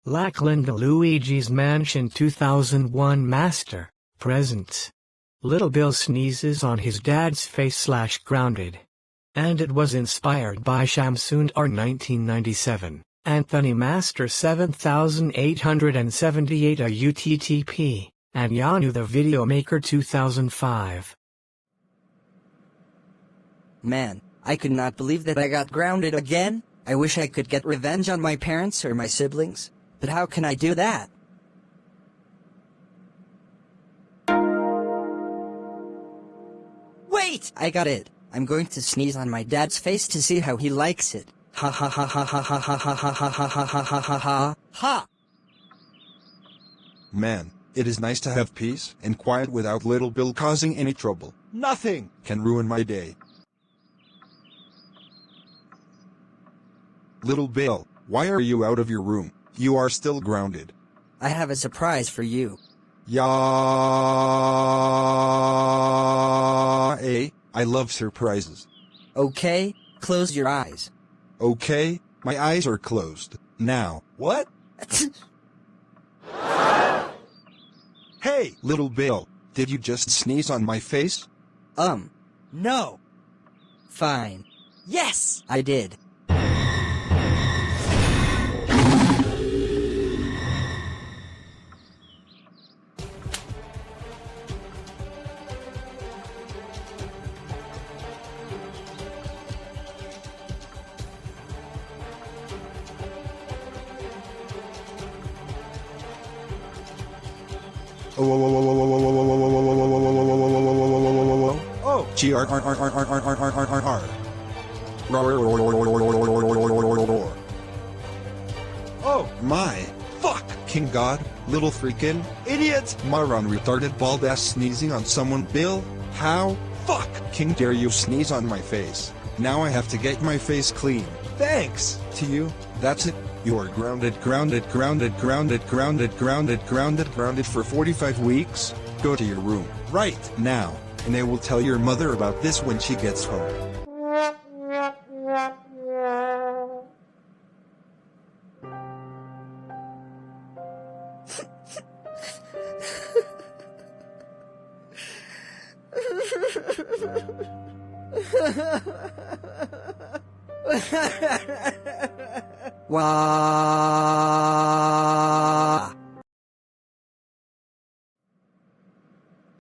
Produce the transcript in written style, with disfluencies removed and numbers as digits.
Lackland Luigi's Mansion 2001 Master Presents. Little Bill sneezes on his dad's face / grounded. And it was inspired by Shamsundar 1997, Anthony Master 7878 a UTTP, and Yanu the Video Maker 2005. Man, I could not believe that I got grounded again. I wish I could get revenge on my parents or my siblings. But how can I do that? Wait! I got it. I'm going to sneeze on my dad's face to see how he likes it. Ha ha ha ha ha ha ha ha ha ha ha ha ha ha ha ha. Man, it is nice to have peace and quiet without Little Bill causing any trouble. Nothing can ruin my day. Little Bill, why are you out of your room? You are still grounded. I have a surprise for you. I love surprises. Okay, close your eyes. Okay, my eyes are closed. Now, what? Hey, Little Bill, did you just sneeze on my face? No. Fine. Yes, I did. Oh, G-R-R-R-R-R-R-R-R-R-R. Oh, my. Fuck, King God, little freaking idiot. Moron retarded bald ass sneezing on someone, Bill. How? Fuck, King dare you sneeze on my face. Now I have to get my face clean. Thanks to you. That's it. You are grounded for 45 weeks. Go to your room right now, and I will tell your mother about this when she gets home. Wow.